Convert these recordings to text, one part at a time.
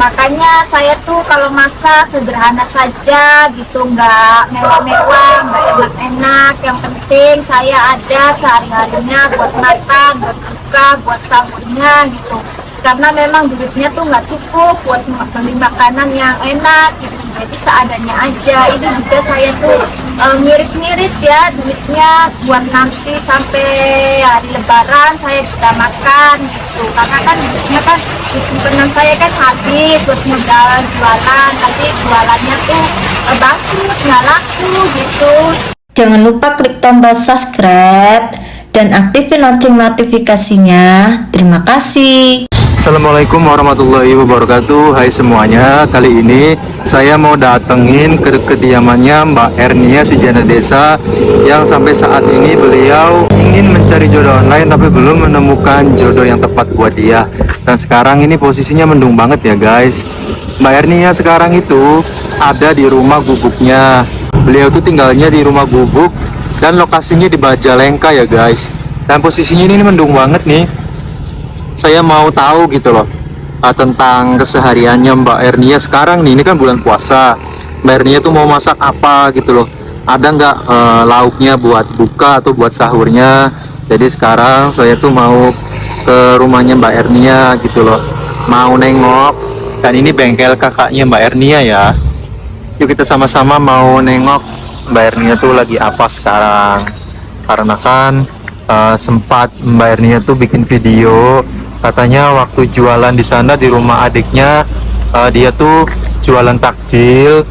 Makanya saya tuh kalau masak sederhana saja gitu, nggak mewah-mewah, nggak enak-enak. Yang penting saya ada sehari-harinya buat makan, buat buka, buat sahurnya gitu. Karena memang duitnya tuh nggak cukup buat beli makanan yang enak gitu. Jadi seadanya aja. Ini juga saya tuh ngirit-ngirit ya duitnya buat nanti sampai hari Lebaran saya bisa makan gitu. Karena kan duitnya kan duit simpanan saya kan habis buat modal jualan. Nanti jualannya tuh bangkrut, nggak laku gitu. Jangan lupa klik tombol subscribe dan aktifin lonceng notifikasinya. Terima kasih. Assalamualaikum warahmatullahi wabarakatuh. Hai semuanya, kali ini saya mau datengin ke kediamannya Mbak Ernia si janda desa yang sampai saat ini beliau ingin mencari jodoh online tapi belum menemukan jodoh yang tepat buat dia. Dan sekarang ini posisinya mendung banget ya guys. Mbak Ernia sekarang itu ada di rumah gubuknya. Beliau tuh tinggalnya di rumah gubuk dan lokasinya di Majalengka ya guys. Dan posisinya ini mendung banget nih. Saya mau tahu gitu loh tentang kesehariannya Mbak Ernia sekarang nih. Ini kan bulan puasa, Mbak Ernia tuh mau masak apa gitu loh, ada nggak lauknya buat buka atau buat sahurnya. Jadi sekarang saya tuh mau ke rumahnya Mbak Ernia gitu loh, mau nengok. Dan ini bengkel kakaknya Mbak Ernia ya. Yuk kita sama-sama mau nengok Mbak Ernia tuh lagi apa sekarang. Karena kan sempat Mbak Ernia tuh bikin video, katanya waktu jualan di sana di rumah adiknya, dia tuh jualan takjil,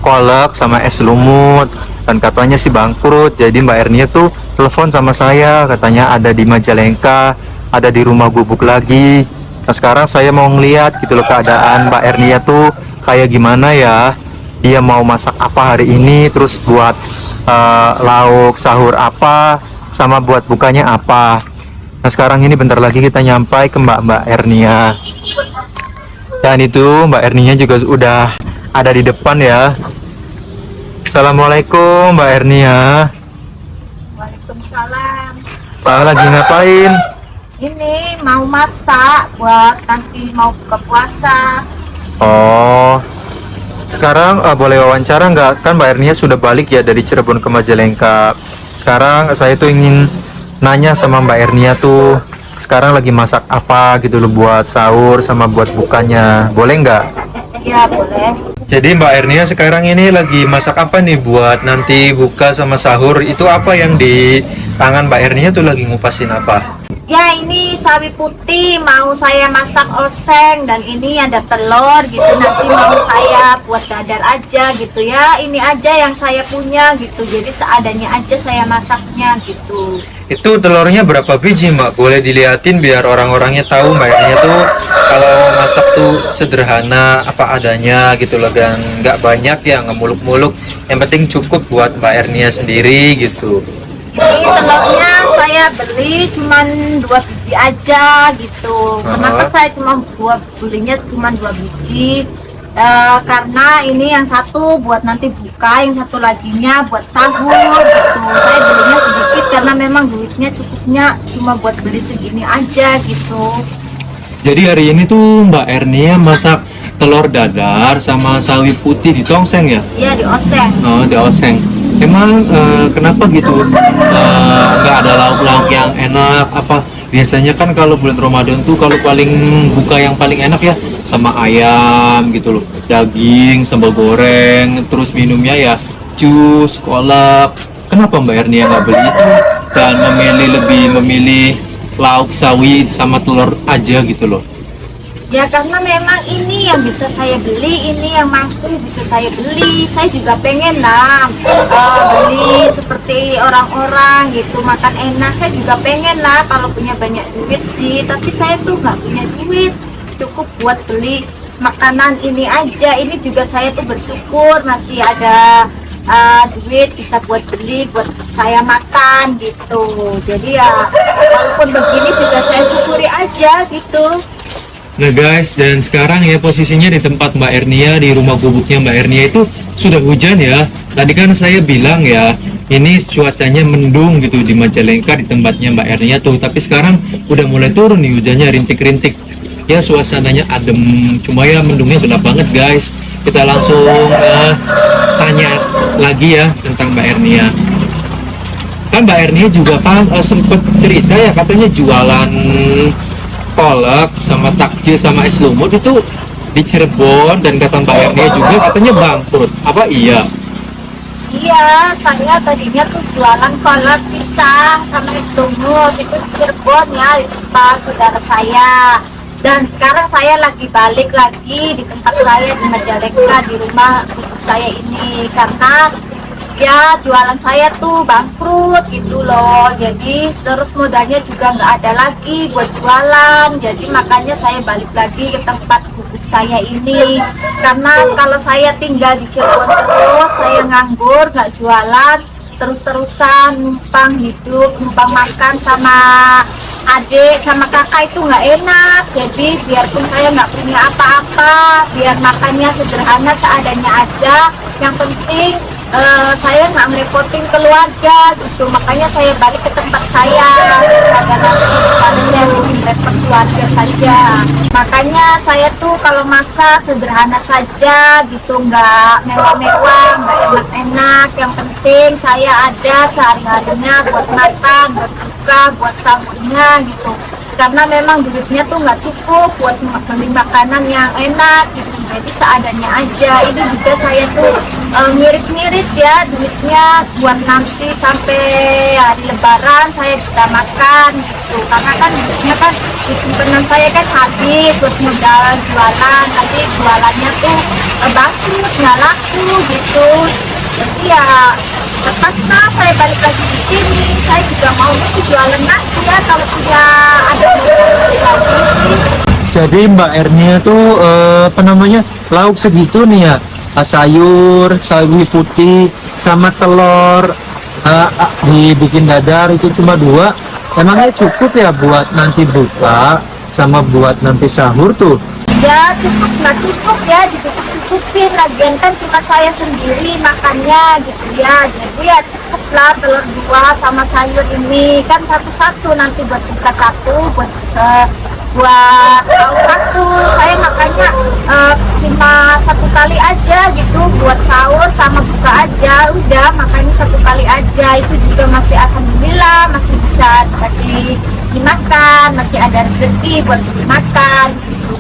kolak sama es lumut, dan katanya sih bangkrut. Jadi Mbak Ernia tuh telepon sama saya, katanya ada di Majalengka, ada di rumah gubuk lagi. Nah sekarang saya mau ngeliat gitu loh keadaan Mbak Ernia tuh kayak gimana ya, dia mau masak apa hari ini, terus buat lauk sahur apa, sama buat bukanya apa. Nah sekarang ini bentar lagi kita nyampai ke Mbak Ernia. Dan itu Mbak Ernia juga udah ada di depan ya. Assalamualaikum Mbak Ernia. Waalaikumsalam. Lagi ngapain? Ini mau masak buat nanti mau buka puasa. Oh, sekarang boleh wawancara nggak? Kan Mbak Ernia sudah balik ya dari Cirebon ke Majalengka. Sekarang saya tuh ingin nanya sama Mbak Ernia tuh sekarang lagi masak apa gitu loh buat sahur sama buat bukanya. Boleh nggak? Ya boleh. Jadi Mbak Ernia sekarang ini lagi masak apa nih buat nanti buka sama sahur? Itu apa yang di tangan Mbak Ernia tuh lagi ngupasin apa? Ya ini sawi putih mau saya masak oseng, dan ini ada telur gitu, nanti mau saya buat dadar aja gitu ya. Ini aja yang saya punya gitu, jadi seadanya aja saya masaknya gitu. Itu telurnya berapa biji Mbak? Boleh dilihatin biar orang-orangnya tahu Mbak Ernia tuh kalau masak tuh sederhana apa adanya gitu loh, dan nggak banyak ya, nggak muluk-muluk. Yang penting cukup buat Mbak Ernia sendiri gitu. Ini telurnya saya beli cuman 2 biji aja gitu. Kenapa saya belinya cuma 2 biji? Karena ini yang satu buat nanti buka, yang satu laginya buat sahur gitu. Saya belinya sedikit karena memang duitnya cukupnya cuma buat beli segini aja gitu. Jadi hari ini tuh Mbak Ernia masak telur dadar sama sawi putih di tongseng ya? Iya, di oseng. Oh, di oseng. Emang kenapa gitu? Nggak ada lauk-lauk yang enak apa? Biasanya kan kalau bulan Ramadan tuh kalau paling buka yang paling enak ya sama ayam gitu loh, daging, sambal goreng, terus minumnya ya jus, kolak. Kenapa Mbak Ernia nggak beli itu dan lebih memilih lauk sawi sama telur aja gitu loh? Ya karena memang ini yang bisa saya beli, ini yang mampu bisa saya beli. Saya juga pengen lah beli seperti orang-orang gitu, makan enak. Saya juga pengen lah kalau punya banyak duit sih, tapi saya tuh nggak punya duit cukup buat beli makanan ini aja. Ini juga saya tuh bersyukur masih ada duit bisa buat beli buat saya makan gitu. Jadi ya walaupun begini juga saya syukuri aja gitu. Nah guys, dan sekarang ya posisinya di tempat Mbak Ernia, di rumah gubuknya Mbak Ernia itu sudah hujan ya. Tadi kan saya bilang ya, ini cuacanya mendung gitu di Majalengka di tempatnya Mbak Ernia tuh. Tapi sekarang udah mulai turun nih hujannya, rintik-rintik. ya suasananya adem, cuma ya mendungnya gelap banget guys. Kita langsung tanya lagi ya tentang Mbak Ernia. Kan Mbak Ernia juga kan sempet cerita ya katanya jualan kolak sama takjil sama es lumut itu di Cirebon, dan kata Mbak Ernia juga katanya bangkrut. Apa iya? Iya, saya tadinya tuh jualan kolak pisang sama es lumut itu di Cirebon ya, di tempat saudara saya. Dan sekarang saya lagi balik lagi di tempat saya di Majalengka, di rumah ibu saya ini, karena ya jualan saya tuh bangkrut gitu loh. Jadi terus modalnya juga nggak ada lagi buat jualan. Jadi makanya saya balik lagi ke tempat bubuk saya ini, karena kalau saya tinggal di Cirebon terus, saya nganggur nggak jualan, terus-terusan numpang hidup, numpang makan sama adik sama kakak itu nggak enak. Jadi biarpun saya nggak punya apa-apa, biar makannya sederhana seadanya aja, yang penting saya nggak ngerepotin keluarga gitu. Makanya saya balik ke tempat saya, karena nanti di sana saya repot keluarga saja. Makanya saya tuh kalau masak sederhana saja gitu, nggak mewah-mewah, nggak enak-enak. Yang penting saya ada sehari-harinya buat makan, buat buka, buat sahurnya gitu. Karena memang duitnya tuh nggak cukup buat beli makanan yang enak gitu. Jadi seadanya aja. Ini juga saya tuh mirip-mirip ya duitnya buat nanti sampai hari Lebaran saya bisa makan gitu. Karena kan duitnya kan di simpanan saya kan habis buat modal jualan. Nanti jualannya tuh bangkrut, nggak laku gitu. Jadi ya terpaksa saya balik lagi di sini. Saya juga mau sih jualan lagi ya kalau tidak ada lagi sih. Jadi Mbak Ernia tuh apa namanya, lauk segitu nih ya, sayur, sawi putih sama telur dibikin dadar itu cuma 2. Emangnya cukup ya buat nanti buka sama buat nanti sahur tuh? Ya cukup, nggak cukup ya, dicukup-cukupin. Lagian kan cuma saya sendiri makannya gitu ya. Jadi ya cukup lah telur 2 sama sayur ini. Kan satu-satu nanti buat buka satu, buat sahur satu. Saya makannya cuma 1 kali aja gitu, buat sahur sama buka aja. Udah makannya 1 kali aja. Itu juga masih alhamdulillah masih bisa dikasih dimakan, masih ada rezeki buat dimakan gitu.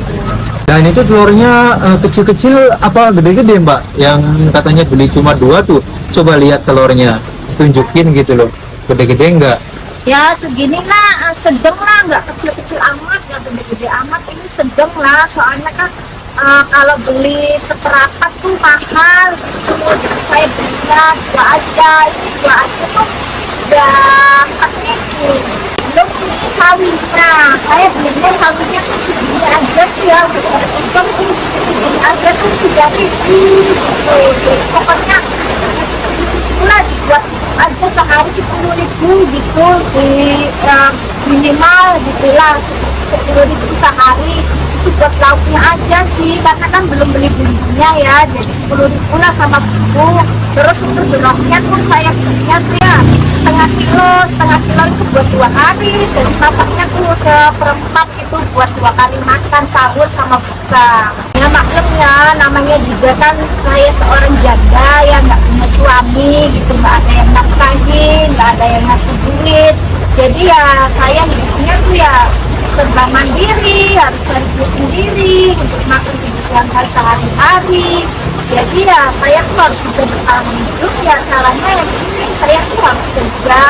Dan itu telurnya kecil-kecil apa gede-gede Mbak? Yang katanya beli cuma 2 tuh. Coba lihat telurnya, tunjukin gitu loh. Gede-gede enggak? Ya segini lah, sedang lah, nggak kecil-kecil amat, nggak gede-gede amat. Ini sedang lah, soalnya kan kalau beli seperapat tuh mahal gitu. Jadi saya belinya 2 aja, ini 2 aja tuh udah 4.000. Belum beli sawinya, saya belinya sawinya tuh segini aja tuh ya, udah uang tuh segini aja tuh 3.000 gitu. Jadi pokoknya itulah dibuat aja sehari 10.000 gitu, di minimal gitulah 10.000 sehari. Itu buat lauknya aja sih, karena kan belum beli bumbunya ya, jadi 10.000 lah sama bumbu. Terus untuk berasnya pun saya belinya tuh ya setengah kilo itu buat 2 hari. Jadi masaknya tuh seperempat itu buat 2 kali makan, sahur sama buka. Ya maklum ya, namanya juga kan saya seorang janda ya, nggak punya suami gitu, nggak ada yang nafkahin, nggak ada yang ngasih duit. Jadi ya saya hidupnya tuh ya serba mandiri, harus cari duit sendiri untuk makan kebutuhan saya sehari-hari. Jadi ya saya tuh harus bisa bertahan hidup ya, caranya yang penting saya tuh harus kerja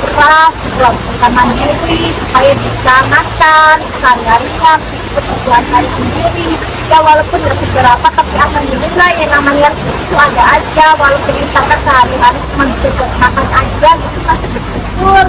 keras, harus bisa mandiri supaya bisa makan sehari-harinya kebutuhan saya sendiri. Ya walaupun nggak seberapa, tapi alhamdulillah ya namanya itu ada aja. Walaupun misalkan sehari-hari cuma bisa buat makan aja gitu, masih bersyukur.